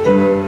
Ku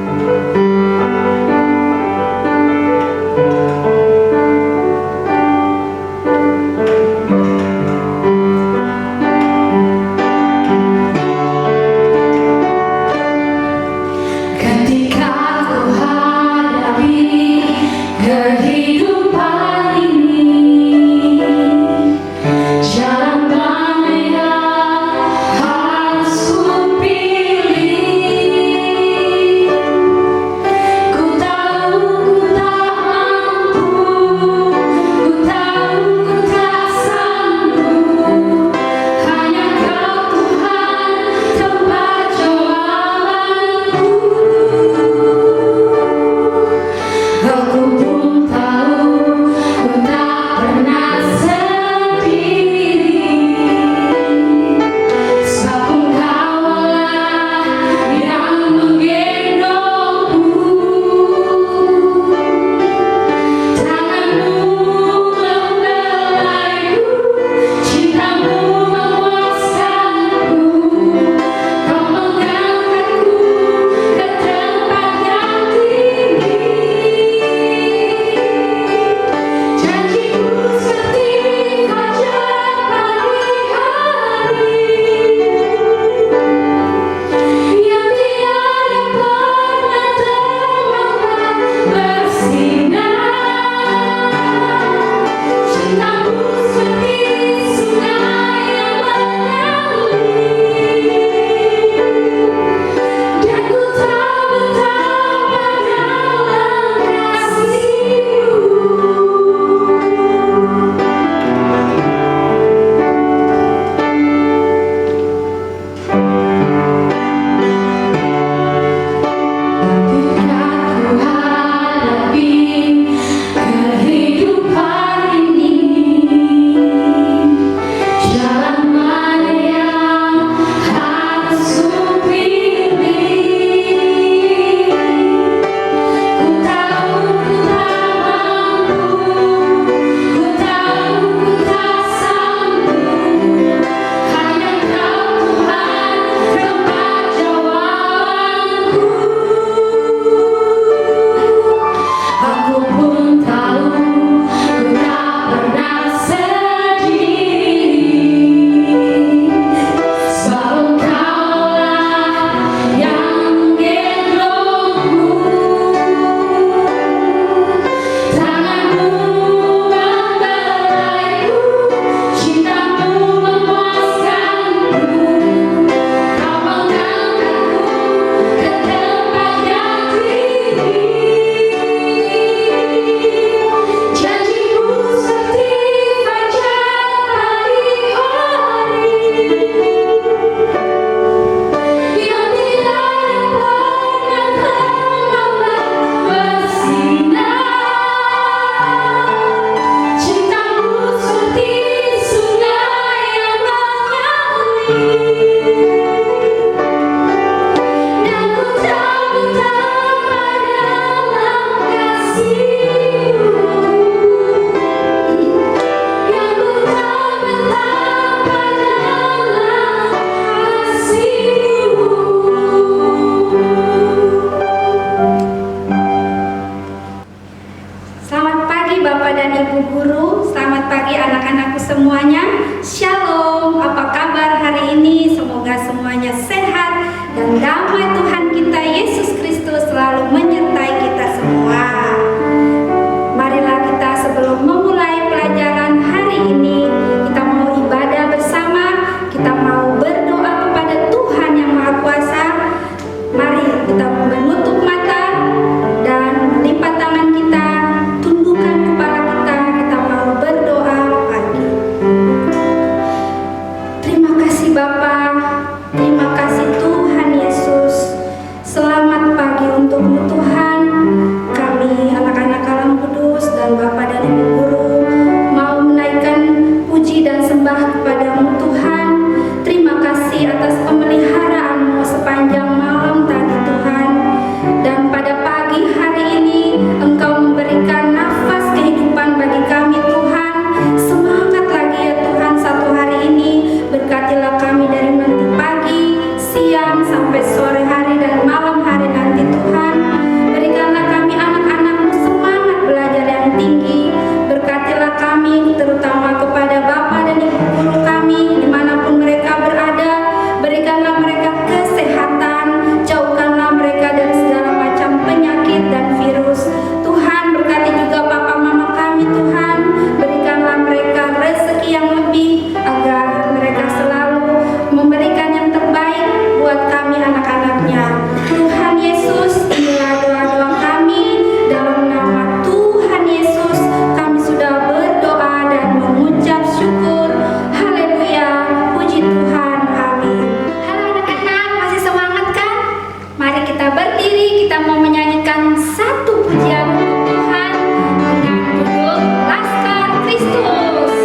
kita mau menyanyikan satu pujian untuk Tuhan dengan judul Laskar Kristus.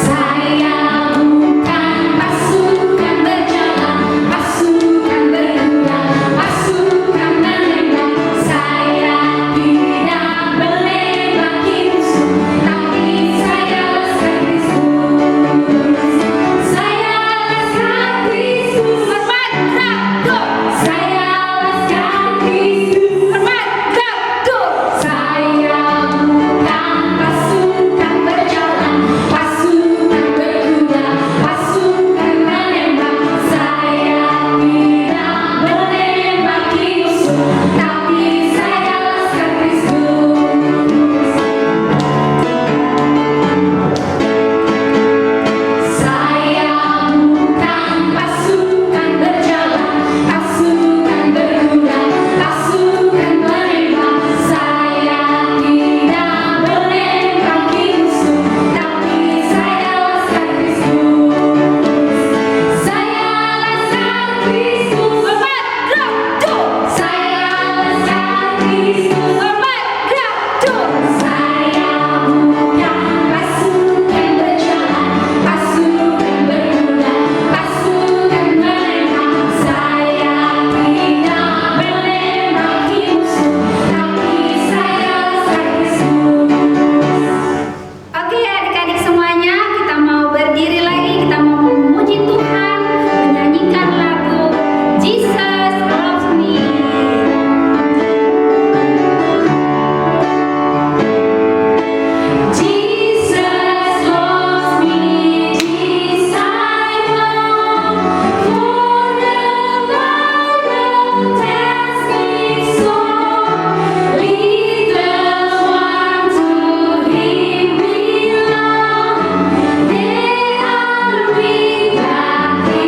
Saya bukan pasukan berjalan, pasukan berkuda, pasukan menembak. Saya tidak menembaki musuh, tapi saya Laskar Kristus. Saya Laskar Kristus, hormat Datuk. Saya Laskar Kristus, hormat Datuk. Saya bukan pasukan berjalan, pasukan berkuda, pasukan menembak. Saya tidak menembaki musuh, tapi saya Laskar Kristus. Saya bukan pasukan berjalan, pasukan berkuda, pasukan menembak. Saya tidak menembaki musuh, tapi saya Laskar Kristus. Saya Laskar Kristus, hormat Datuk. Saya Laskar Kristus, hormat Datuk. Saya bukan pasukan berjalan, pasukan berkuda, pasukan menembak. Saya tidak menembaki musuh, tapi saya Laskar Kristus. Oke adik-adik semuanya, kita mau berdiri lagi, kita mau memuji Tuhan, menyanyikan lagu Jesus Loves Me. Jesus loves me, this I know, for the Bible tells me so. Little ones to Him belong. They are weak, but He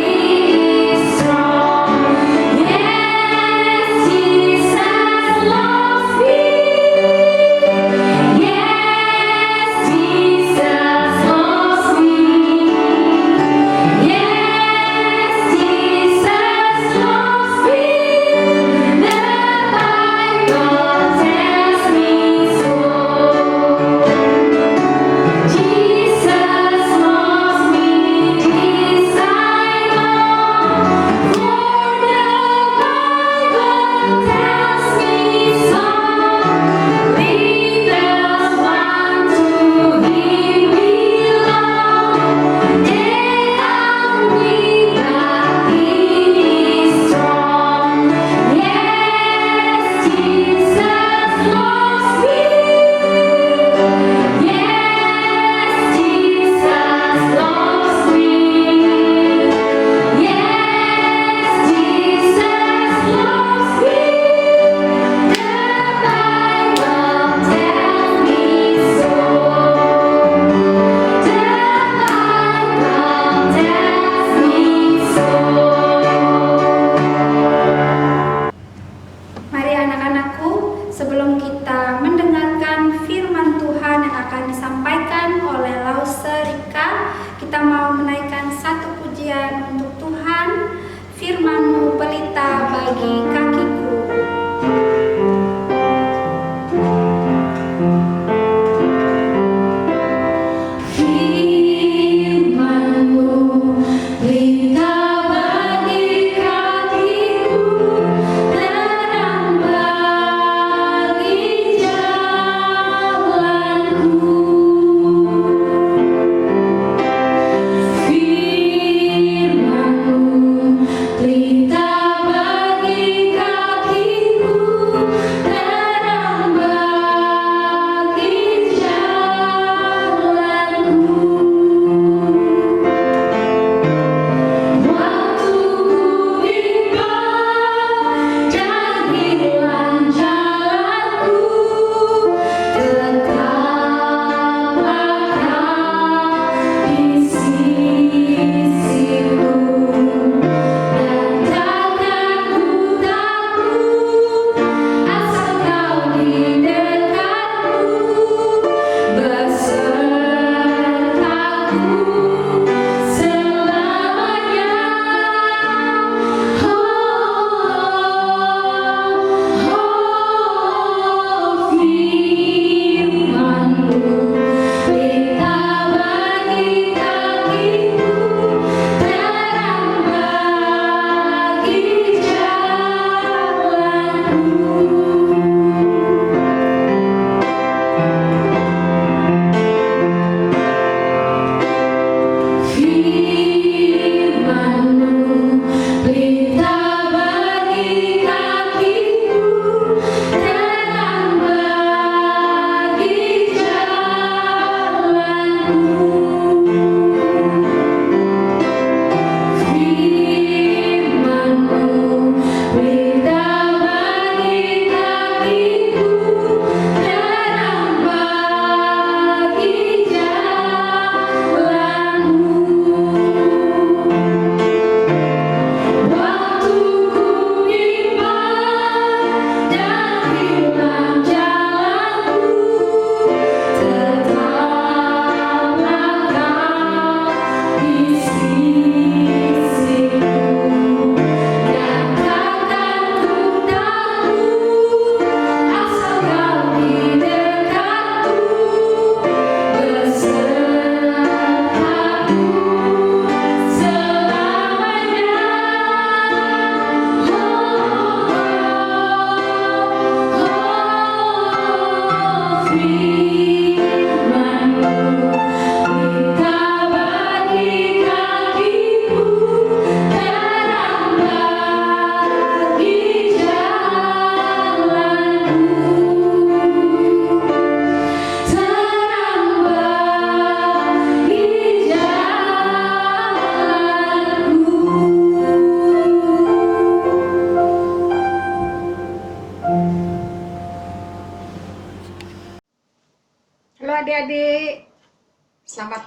is strong. Yes, Jesus loves me. Yes, Jesus loves me. Yes, Jesus loves me. The Bible tells me so. Jesus loves me, this I know, for the Bible tells me so. Little one to Him belong. They are weak, but He is strong. Yes, Jesus loves me. Yes, Jesus loves me. Yes, Jesus loves me. The Bible tells me so. The Bible tells me so. Mari anak-anakku, sebelum kita mendengarkan firman Tuhan yang akan disampaikan oleh Lause Rika, kita mau menaikkan satu pujian untuk Tuhan. Firman-Mu pelita bagi kakiku. Firman-Mu pelita bagi kakiku, terang bagi jalanku. Firman-Mu pelita bagi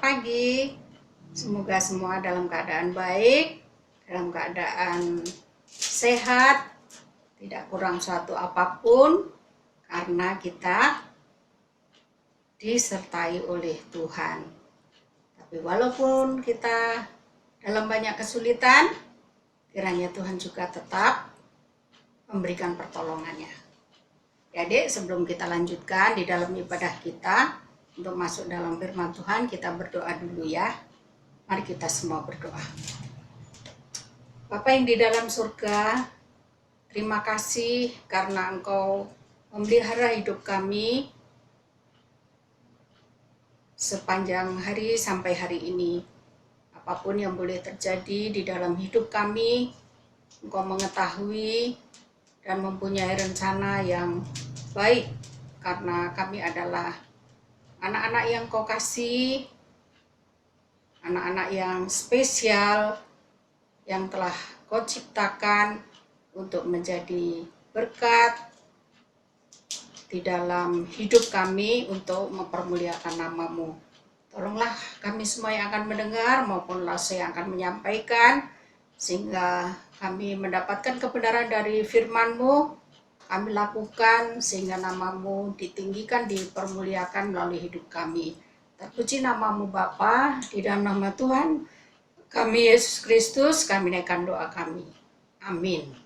pagi. Semoga semua dalam keadaan baik, dalam keadaan sehat, tidak kurang suatu apapun, karena kita disertai oleh Tuhan. Tapi walaupun kita dalam banyak kesulitan, kiranya Tuhan juga tetap memberikan pertolongannya. Jadi sebelum kita lanjutkan di dalam ibadah kita, untuk masuk dalam firman Tuhan, kita berdoa dulu ya. Mari kita semua berdoa. Bapa yang di dalam surga, terima kasih karena Engkau memelihara hidup kami sepanjang hari sampai hari ini. Apapun yang boleh terjadi di dalam hidup kami, Engkau mengetahui dan mempunyai rencana yang baik, karena kami adalah anak-anak yang Kau kasih, anak-anak yang spesial yang telah Kau ciptakan untuk menjadi berkat di dalam hidup kami untuk mempermuliakan nama-Mu. Tolonglah kami semua yang akan mendengar maupun saya yang akan menyampaikan, sehingga kami mendapatkan kebenaran dari firman-Mu, kami lakukan sehingga nama-Mu ditinggikan, dipermuliakan melalui hidup kami. Terpuji nama-Mu Bapa, di dalam nama Tuhan kami Yesus Kristus, kami naikkan doa kami. Amin.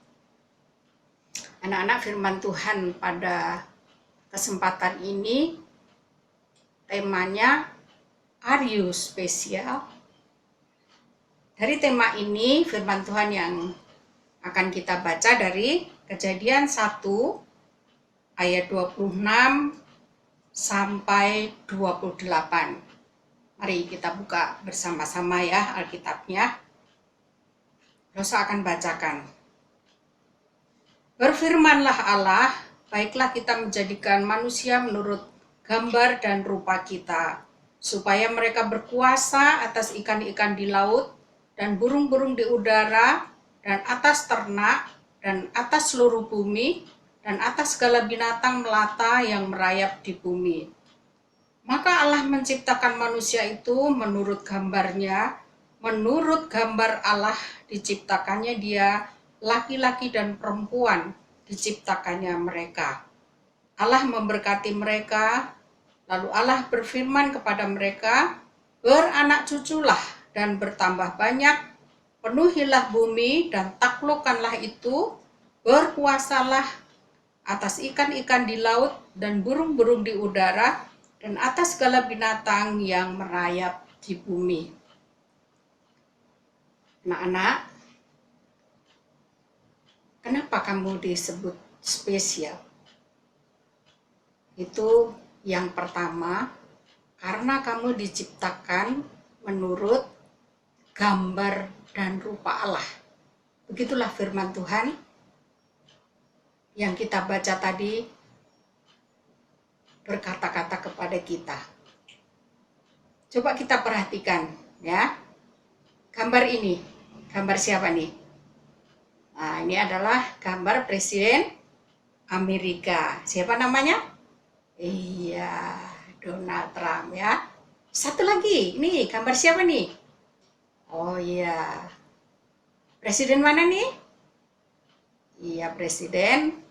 Anak-anak, firman Tuhan pada kesempatan ini temanya Are You Special? Dari tema ini firman Tuhan yang akan kita baca dari Kejadian 1 ayat 26 sampai 28. Mari kita buka bersama-sama ya Alkitabnya. Rosa akan bacakan. Berfirmanlah Allah, baiklah kita menjadikan manusia menurut gambar dan rupa kita, supaya mereka berkuasa atas ikan-ikan di laut dan burung-burung di udara dan atas ternak dan atas seluruh bumi dan atas segala binatang melata yang merayap di bumi. Maka Allah menciptakan manusia itu menurut gambarnya, menurut gambar Allah diciptakannya dia, laki-laki dan perempuan diciptakannya mereka. Allah memberkati mereka, lalu Allah berfirman kepada mereka, beranak cuculah dan bertambah banyak, penuhilah bumi dan taklukkanlah itu, berkuasalah atas ikan-ikan di laut dan burung-burung di udara dan atas segala binatang yang merayap di bumi. Anak-anak, kenapa kamu disebut spesial? Itu yang pertama, karena kamu diciptakan menurut gambar dan rupa Allah. Begitulah firman Tuhan yang kita baca tadi berkata-kata kepada kita. Coba kita perhatikan ya. Gambar ini, gambar siapa nih? Nah, ini adalah gambar Presiden Amerika. Siapa namanya? Iya, Donald Trump ya. Satu lagi, ini gambar siapa nih? Oh iya, Presiden mana nih? Iya, Presiden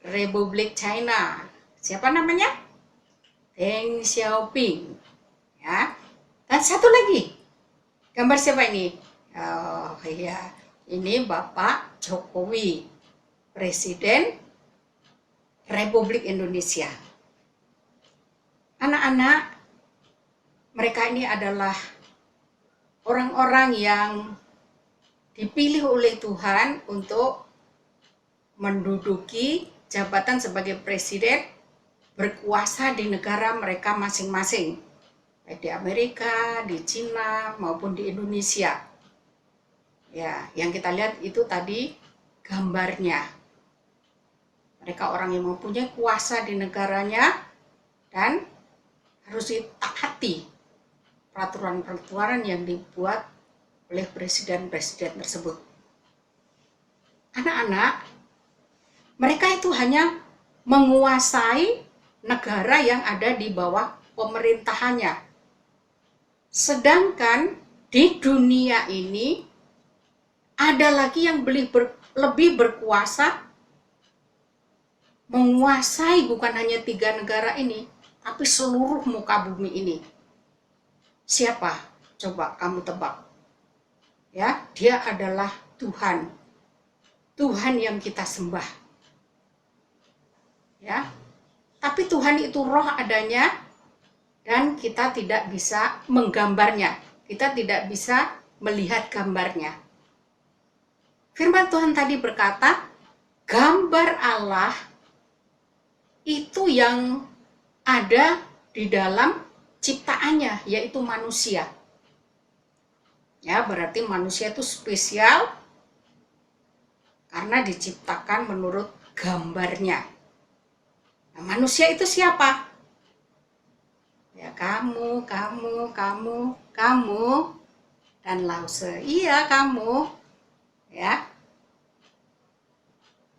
Republik China. Siapa namanya? Deng Xiaoping. Ya. Dan satu lagi, gambar siapa ini? Oh iya, ini Bapak Jokowi, Presiden Republik Indonesia. Anak-anak, mereka ini adalah orang-orang yang dipilih oleh Tuhan untuk menduduki jabatan sebagai presiden, berkuasa di negara mereka masing-masing, baik di Amerika, di Cina, maupun di Indonesia. Ya, yang kita lihat itu tadi gambarnya. Mereka orang yang mempunyai kuasa di negaranya dan harus ditaati peraturan-peraturan yang dibuat oleh presiden-presiden tersebut. Anak-anak, mereka itu hanya menguasai negara yang ada di bawah pemerintahannya. Sedangkan di dunia ini ada lagi yang lebih berkuasa, menguasai bukan hanya 3 negara ini, tapi seluruh muka bumi ini. Siapa? Coba kamu tebak. Ya, dia adalah Tuhan. Tuhan yang kita sembah. Ya. Tapi Tuhan itu roh adanya dan kita tidak bisa menggambarnya. Kita tidak bisa melihat gambarnya. Firman Tuhan tadi berkata, gambar Allah itu yang ada di dalam ciptaannya, yaitu manusia. Ya, berarti manusia itu spesial karena diciptakan menurut gambarnya. Nah, manusia itu siapa? Ya, kamu, dan Lause. Iya, kamu. Ya.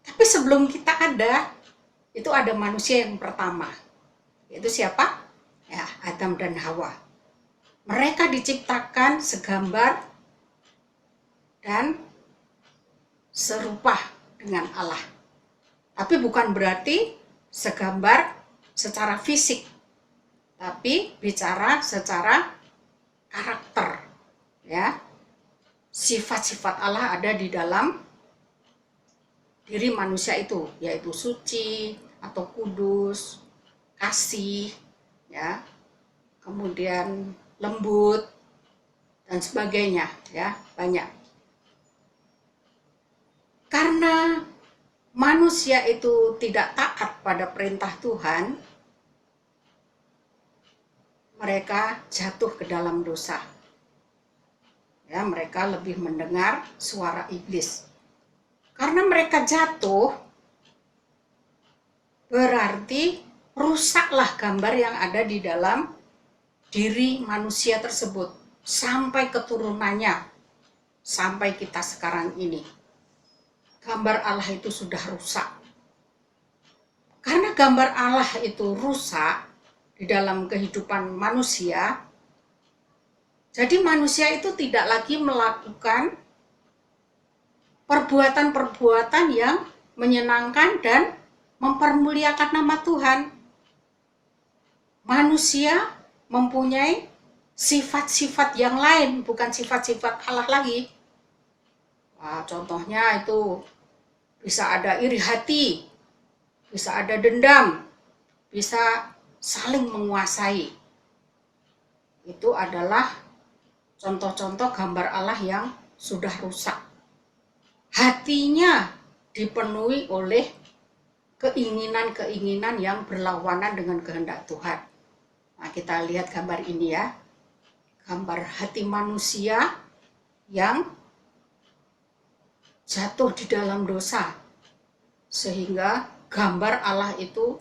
Tapi sebelum kita ada, itu ada manusia yang pertama. Yaitu siapa? Ya, Adam dan Hawa. Mereka diciptakan segambar dan serupa dengan Allah. Tapi bukan berarti segambar secara fisik, tapi bicara secara karakter. Ya, sifat-sifat Allah ada di dalam diri manusia itu, yaitu suci atau kudus, kasih, ya, kemudian lembut dan sebagainya, ya, banyak. Karena manusia itu tidak taat pada perintah Tuhan, mereka jatuh ke dalam dosa. Ya, mereka lebih mendengar suara iblis. Karena mereka jatuh, berarti rusaklah gambar yang ada di dalam diri manusia tersebut sampai keturunannya, sampai kita sekarang ini. Gambar Allah itu sudah rusak. Karena gambar Allah itu rusak di dalam kehidupan manusia, jadi manusia itu tidak lagi melakukan perbuatan-perbuatan yang menyenangkan dan mempermuliakan nama Tuhan. Manusia mempunyai sifat-sifat yang lain, bukan sifat-sifat Allah lagi. Nah, contohnya itu bisa ada iri hati, bisa ada dendam, bisa saling menguasai. Itu adalah contoh-contoh gambar Allah yang sudah rusak. Hatinya dipenuhi oleh keinginan-keinginan yang berlawanan dengan kehendak Tuhan. Nah, kita lihat gambar ini ya. Gambar hati manusia yang jatuh di dalam dosa. Sehingga gambar Allah itu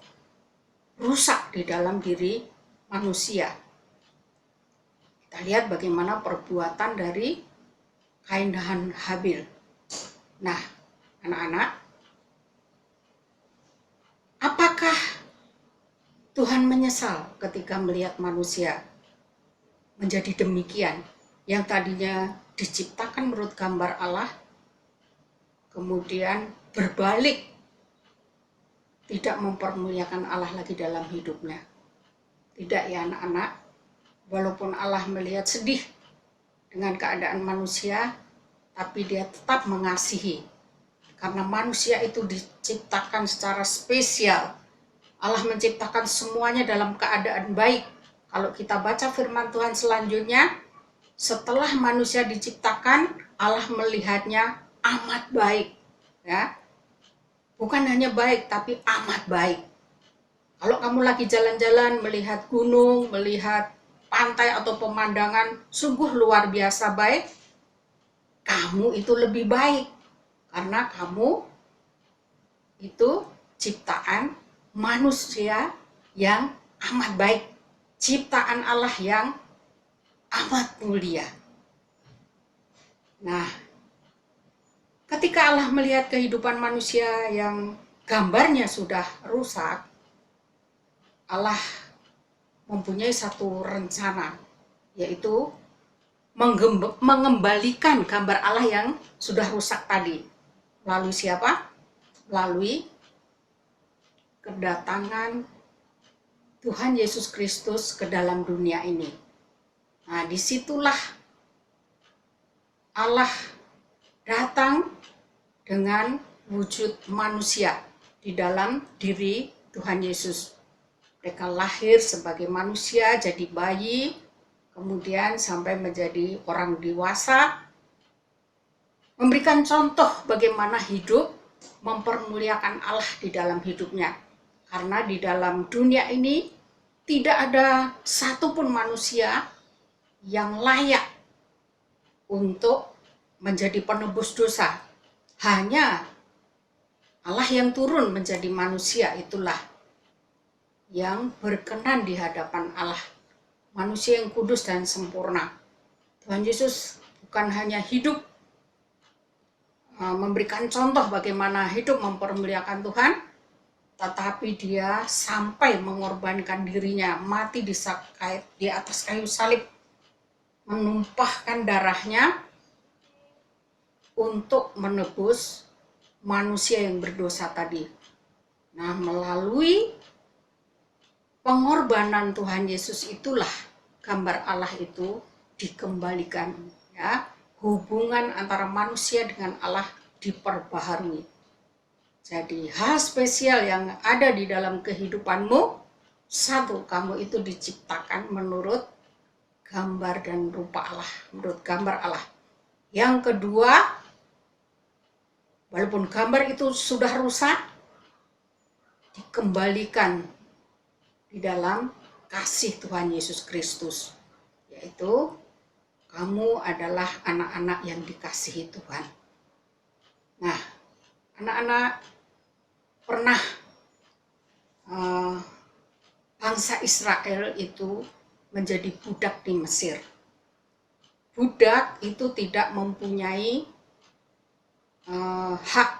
rusak di dalam diri manusia. Kita lihat bagaimana perbuatan dari Kain dan Habil. Nah, anak-anak, apakah Tuhan menyesal ketika melihat manusia menjadi demikian? Yang tadinya diciptakan menurut gambar Allah, kemudian berbalik, tidak mempermuliakan Allah lagi dalam hidupnya. Tidak ya anak-anak. Walaupun Allah melihat sedih dengan keadaan manusia, tapi dia tetap mengasihi. Karena manusia itu diciptakan secara spesial. Allah menciptakan semuanya dalam keadaan baik. Kalau kita baca firman Tuhan selanjutnya, setelah manusia diciptakan, Allah melihatnya amat baik. Ya, bukan hanya baik, tapi amat baik. Kalau kamu lagi jalan-jalan melihat gunung, melihat pantai atau pemandangan sungguh luar biasa baik, kamu itu lebih baik karena kamu itu ciptaan manusia yang amat baik, ciptaan Allah yang amat mulia. Nah, ketika Allah melihat kehidupan manusia yang gambarnya sudah rusak, Allah mempunyai satu rencana yaitu mengembalikan gambar Allah yang sudah rusak tadi. Melalui siapa? Melalui kedatangan Tuhan Yesus Kristus ke dalam dunia ini. Nah, disitulah Allah datang dengan wujud manusia di dalam diri Tuhan Yesus. Mereka lahir sebagai manusia, jadi bayi, kemudian sampai menjadi orang dewasa, memberikan contoh bagaimana hidup mempermuliakan Allah di dalam hidupnya. Karena di dalam dunia ini tidak ada satupun manusia yang layak untuk menjadi penebus dosa. Hanya Allah yang turun menjadi manusia itulah yang berkenan di hadapan Allah. Manusia yang kudus dan sempurna. Tuhan Yesus bukan hanya hidup memberikan contoh bagaimana hidup mempermuliakan Tuhan, tetapi dia sampai mengorbankan dirinya, mati di atas kayu salib, menumpahkan darahnya untuk menebus manusia yang berdosa tadi. Nah, melalui pengorbanan Tuhan Yesus itulah gambar Allah itu dikembalikan, ya. Hubungan antara manusia dengan Allah diperbaharui. Jadi hal spesial yang ada di dalam kehidupanmu, satu, kamu itu diciptakan menurut gambar dan rupa Allah, menurut gambar Allah. Yang kedua, walaupun gambar itu sudah rusak, dikembalikan di dalam kasih Tuhan Yesus Kristus, yaitu kamu adalah anak-anak yang dikasihi Tuhan. Nah, anak-anak pernah bangsa Israel itu menjadi budak di Mesir. Budak itu tidak mempunyai hak,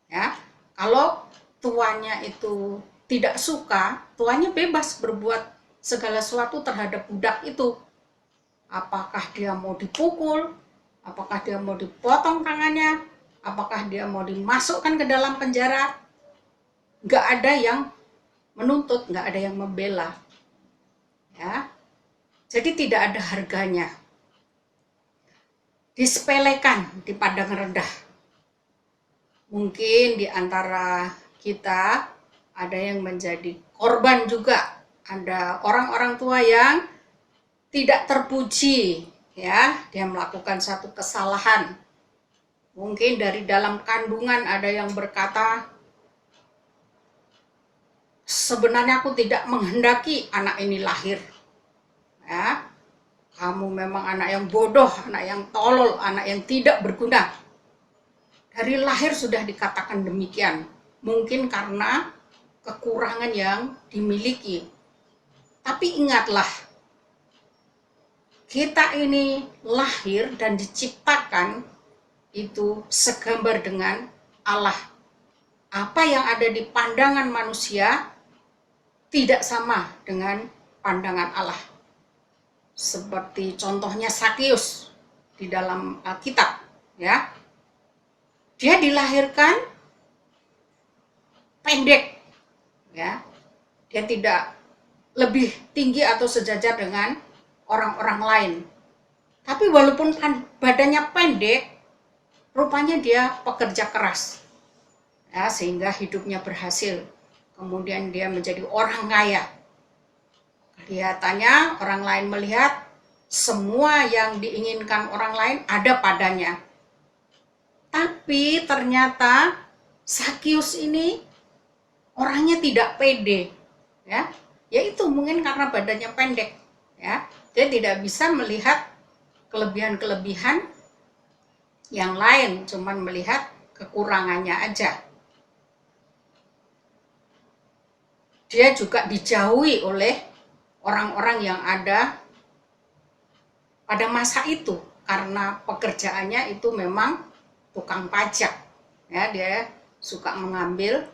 ya. Kalau tuannya itu tidak suka, tuannya bebas berbuat segala sesuatu terhadap budak itu. Apakah dia mau dipukul, apakah dia mau dipotong tangannya, apakah dia mau dimasukkan ke dalam penjara, nggak ada yang menuntut, nggak ada yang membela, ya. Jadi tidak ada harganya, disepelekan, dipandang rendah. Mungkin di antara kita ada yang menjadi korban juga, ada orang-orang tua yang tidak terpuji, ya, dia melakukan satu kesalahan. Mungkin dari dalam kandungan ada yang berkata, sebenarnya aku tidak menghendaki anak ini lahir, ya, kamu memang anak yang bodoh, anak yang tolol, anak yang tidak berguna. Dari lahir sudah dikatakan demikian, mungkin karena kekurangan yang dimiliki. Tapi ingatlah, kita ini lahir dan diciptakan itu segambar dengan Allah. Apa yang ada di pandangan manusia tidak sama dengan pandangan Allah. Seperti contohnya Sakius di dalam Alkitab, ya. Dia dilahirkan pendek, ya. Dia tidak lebih tinggi atau sejajar dengan orang-orang lain. Tapi walaupun badannya pendek, rupanya dia pekerja keras, ya, sehingga hidupnya berhasil. Kemudian dia menjadi orang kaya. Kelihatannya orang lain melihat semua yang diinginkan orang lain ada padanya. Tapi ternyata Sakius ini orangnya tidak pede, ya. Yaitu mungkin karena badannya pendek, ya. Dia tidak bisa melihat kelebihan-kelebihan yang lain, cuman melihat kekurangannya aja. Dia juga dijauhi oleh orang-orang yang ada pada masa itu karena pekerjaannya itu memang tukang pajak, ya. Dia suka mengambil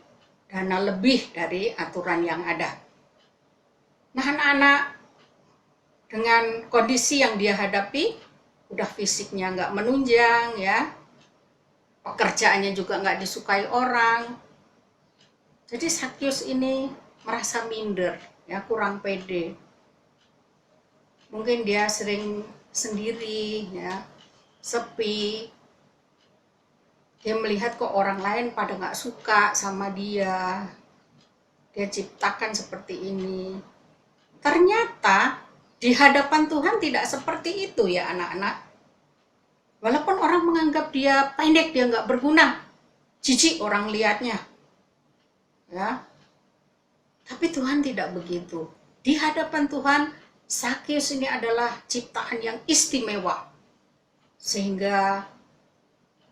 dana lebih dari aturan yang ada. Nah, anak-anak, dengan kondisi yang dia hadapi, udah fisiknya nggak menunjang ya, pekerjaannya juga nggak disukai orang. Jadi Sakyus ini merasa minder, ya, kurang pede. Mungkin dia sering sendiri, ya, sepi. Dia melihat kok orang lain pada nggak suka sama dia. Dia ciptakan seperti ini. Ternyata di hadapan Tuhan tidak seperti itu ya anak-anak. Walaupun orang menganggap dia pendek, dia nggak berguna, jijik orang lihatnya, ya. Tapi Tuhan tidak begitu. Di hadapan Tuhan, Sakyus ini adalah ciptaan yang istimewa. Sehingga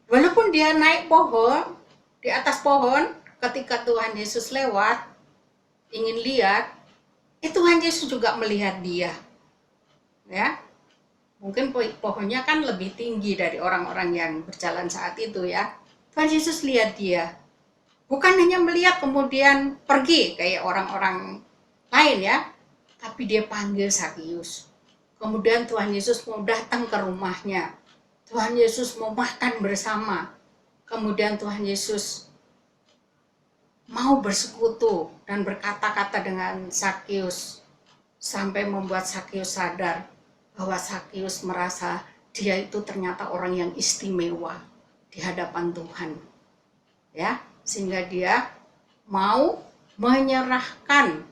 walaupun dia naik pohon, di atas pohon, ketika Tuhan Yesus lewat, ingin lihat, Tuhan Yesus juga melihat dia. Ya. Mungkin pohonnya kan lebih tinggi dari orang-orang yang berjalan saat itu ya. Tuhan Yesus lihat dia. Bukan hanya melihat kemudian pergi kayak orang-orang lain ya, tapi dia panggil Sakyus. Kemudian Tuhan Yesus mau datang ke rumahnya. Tuhan Yesus mau makan bersama. Kemudian Tuhan Yesus mau bersekutu dan berkata-kata dengan Sakyus sampai membuat Sakyus sadar bahwa Sakyus merasa dia itu ternyata orang yang istimewa di hadapan Tuhan. Ya, sehingga dia mau menyerahkan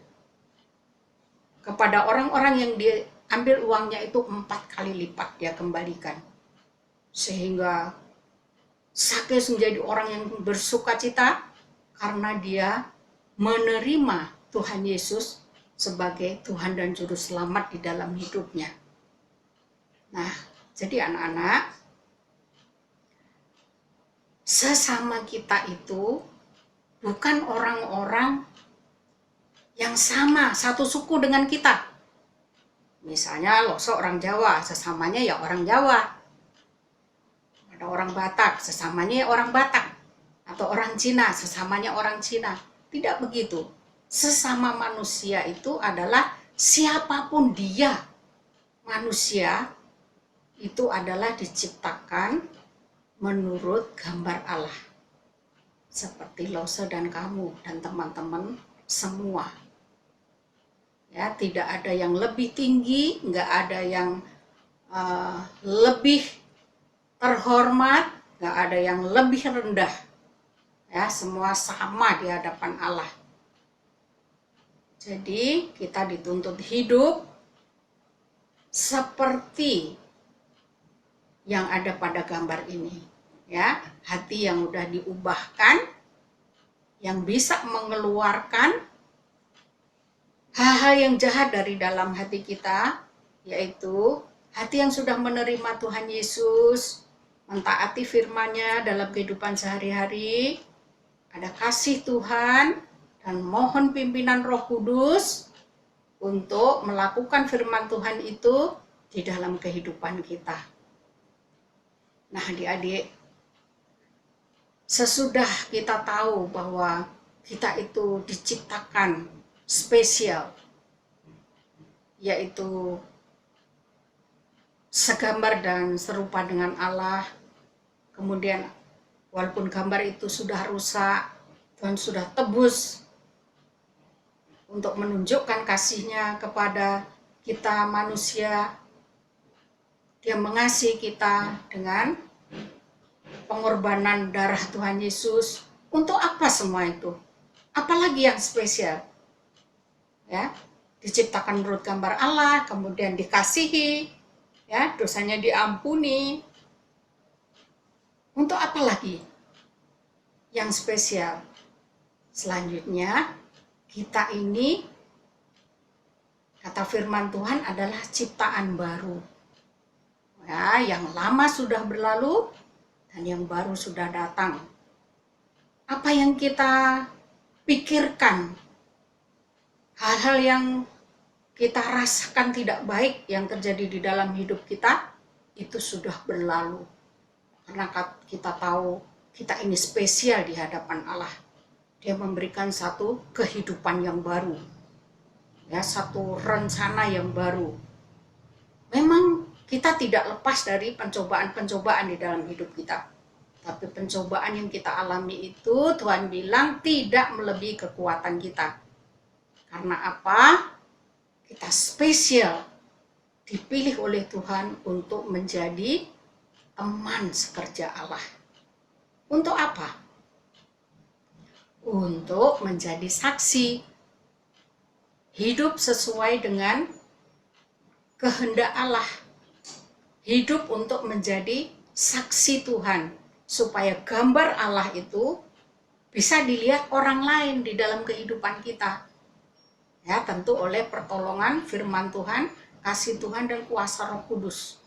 kepada orang-orang yang dia ambil uangnya itu 4 kali lipat dia kembalikan. Sehingga Sakyus menjadi orang yang bersukacita karena dia menerima Tuhan Yesus sebagai Tuhan dan Juru Selamat di dalam hidupnya. Nah, jadi anak-anak, sesama kita itu bukan orang-orang yang sama, satu suku dengan kita. Misalnya Loso orang Jawa, sesamanya ya orang Jawa. Ada orang Batak, sesamanya ya orang Batak. Atau orang Cina, sesamanya orang Cina. Tidak begitu. Sesama manusia itu adalah siapapun dia. Manusia itu adalah diciptakan menurut gambar Allah, seperti Lose dan kamu dan teman-teman semua. Ya, tidak ada yang lebih tinggi, nggak ada yang lebih terhormat, nggak ada yang lebih rendah. Ya, semua sama di hadapan Allah. Jadi kita dituntut hidup seperti yang ada pada gambar ini, ya, hati yang udah diubahkan, yang bisa mengeluarkan hal-hal yang jahat dari dalam hati kita, yaitu hati yang sudah menerima Tuhan Yesus, mentaati firman-Nya dalam kehidupan sehari-hari, ada kasih Tuhan, dan mohon pimpinan Roh Kudus untuk melakukan firman Tuhan itu di dalam kehidupan kita. Nah, adik-adik, sesudah kita tahu bahwa kita itu diciptakan spesial, yaitu segambar dan serupa dengan Allah, kemudian walaupun gambar itu sudah rusak, Tuhan sudah tebus untuk menunjukkan kasih-Nya kepada kita manusia. Dia mengasihi kita dengan pengorbanan darah Tuhan Yesus. Untuk apa semua itu? Apalagi yang spesial? Ya, diciptakan menurut gambar Allah, kemudian dikasihi, ya, dosanya diampuni. Untuk apa lagi yang spesial? Selanjutnya, kita ini, kata firman Tuhan, adalah ciptaan baru. Ya, yang lama sudah berlalu dan yang baru sudah datang. Apa yang kita pikirkan, hal-hal yang kita rasakan tidak baik yang terjadi di dalam hidup kita, itu sudah berlalu. Karena kita tahu kita ini spesial di hadapan Allah. Dia memberikan satu kehidupan yang baru, ya, satu rencana yang baru. Memang kita tidak lepas dari pencobaan-pencobaan di dalam hidup kita. Tapi pencobaan yang kita alami itu Tuhan bilang tidak melebihi kekuatan kita. Karena apa? Kita spesial, dipilih oleh Tuhan untuk menjadi teman sekerja Allah. Untuk apa? Untuk menjadi saksi. Hidup sesuai dengan kehendak Allah. Hidup untuk menjadi saksi Tuhan, supaya gambar Allah itu bisa dilihat orang lain di dalam kehidupan kita. Ya, tentu oleh pertolongan firman Tuhan, kasih Tuhan dan kuasa Roh Kudus.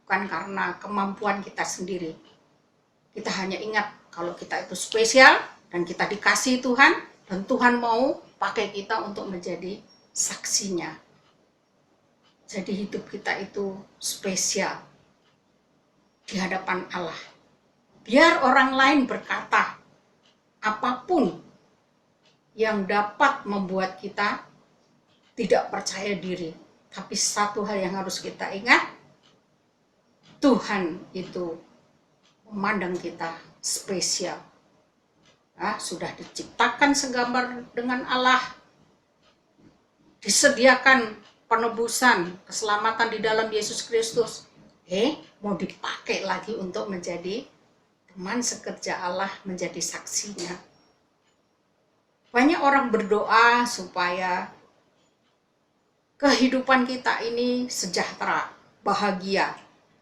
Bukan karena kemampuan kita sendiri. Kita hanya ingat kalau kita itu spesial dan kita dikasih Tuhan, dan Tuhan mau pakai kita untuk menjadi saksinya. Jadi hidup kita itu spesial di hadapan Allah. Biar orang lain berkata apapun yang dapat membuat kita tidak percaya diri. Tapi satu hal yang harus kita ingat, Tuhan itu memandang kita spesial. Sudah diciptakan segambar dengan Allah, disediakan penebusan, keselamatan di dalam Yesus Kristus. Mau dipakai lagi untuk menjadi teman sekerja Allah, menjadi saksinya. Banyak orang berdoa supaya kehidupan kita ini sejahtera, bahagia,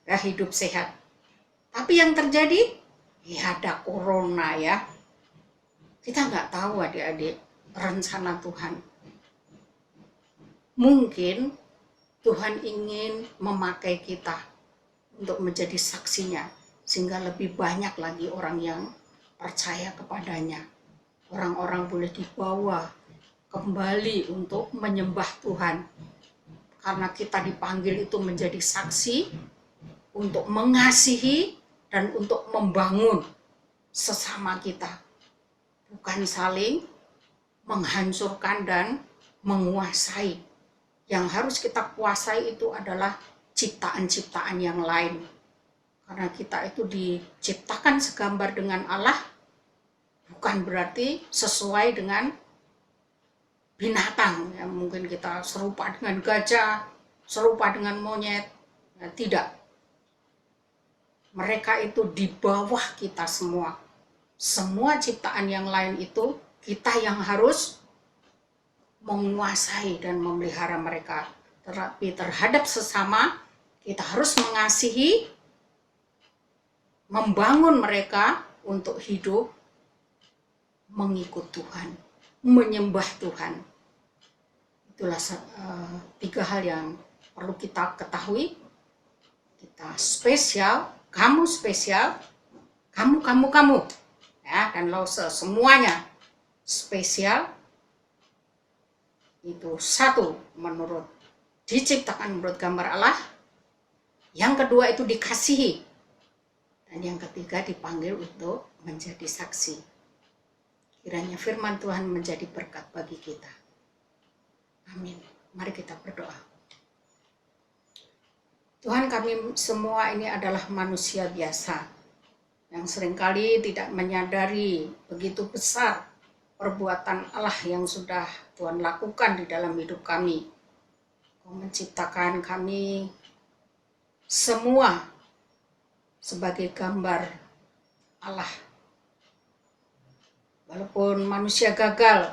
hidup sehat. Tapi yang terjadi, ada corona ya. Kita nggak tahu adik-adik rencana Tuhan. Mungkin Tuhan ingin memakai kita untuk menjadi saksinya, sehingga lebih banyak lagi orang yang percaya kepadanya. Orang-orang boleh dibawa kembali untuk menyembah Tuhan. Karena kita dipanggil itu menjadi saksi, untuk mengasihi dan untuk membangun sesama kita. Bukan saling menghancurkan dan menguasai. Yang harus kita kuasai itu adalah ciptaan-ciptaan yang lain. Karena kita itu diciptakan segambar dengan Allah, bukan berarti sesuai dengan binatang. Ya, mungkin kita serupa dengan gajah, serupa dengan monyet. Ya, tidak. Mereka itu di bawah kita semua. Semua ciptaan yang lain itu kita yang harus menguasai dan memelihara mereka. Tetapi terhadap sesama kita harus mengasihi, membangun mereka untuk hidup mengikut Tuhan, menyembah Tuhan. Itulah 3 hal yang perlu kita ketahui. Kita spesial, kamu spesial, kamu. Ya, dan semuanya spesial. Itu satu, diciptakan menurut gambar Allah. Yang kedua itu dikasihi. Dan yang ketiga dipanggil untuk menjadi saksi. Kiranya firman Tuhan menjadi berkat bagi kita. Amin. Mari kita berdoa. Tuhan, kami semua ini adalah manusia biasa yang seringkali tidak menyadari begitu besar perbuatan Allah yang sudah Tuhan lakukan di dalam hidup kami. Kau menciptakan kami semua sebagai gambar Allah. Walaupun manusia gagal,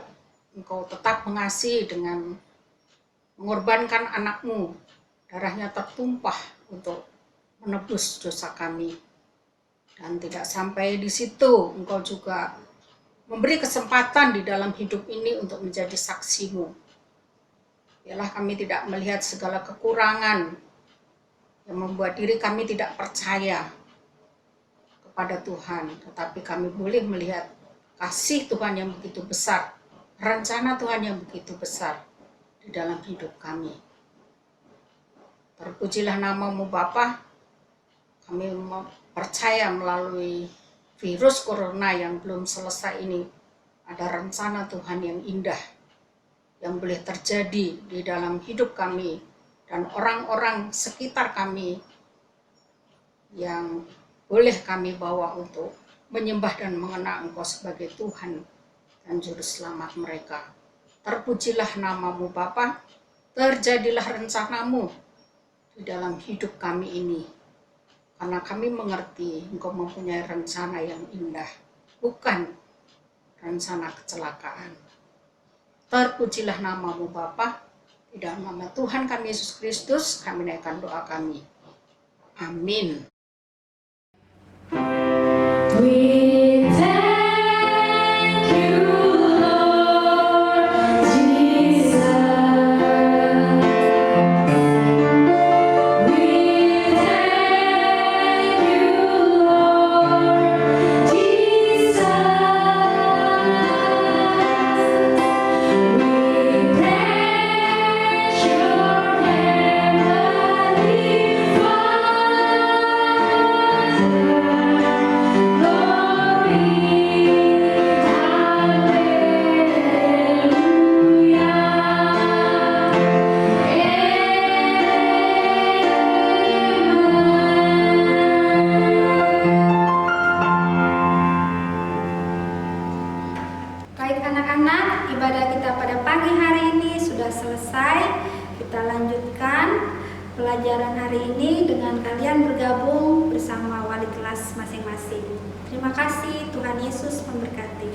Engkau tetap mengasihi dengan mengorbankan anakmu. Darahnya tertumpah untuk menebus dosa kami. Dan tidak sampai di situ, Engkau juga memberi kesempatan di dalam hidup ini untuk menjadi saksimu. Biarlah kami tidak melihat segala kekurangan yang membuat diri kami tidak percaya kepada Tuhan. Tetapi kami boleh melihat kasih Tuhan yang begitu besar, rencana Tuhan yang begitu besar di dalam hidup kami. Terpujilah namamu Bapa. Kami percaya melalui virus corona yang belum selesai ini, ada rencana Tuhan yang indah yang boleh terjadi di dalam hidup kami dan orang-orang sekitar kami yang boleh kami bawa untuk menyembah dan mengenal Engkau sebagai Tuhan dan Juru Selamat mereka. Terpujilah nama-Mu Bapa, terjadilah rencana-Mu di dalam hidup kami ini. Karena kami mengerti Engkau mempunyai rencana yang indah, bukan rencana kecelakaan. Terpujilah nama-Mu Bapa, di dalam nama Tuhan kami Yesus Kristus kami naikkan doa kami. Amin. We thank you, Lord Jesus. We thank you, Lord Jesus. We praise your heavenly Baik anak-anak, ibadah kita pada pagi hari ini sudah selesai. Kita lanjutkan pelajaran hari ini dengan kalian bergabung bersama wali kelas masing-masing. Terima kasih, Tuhan Yesus memberkati.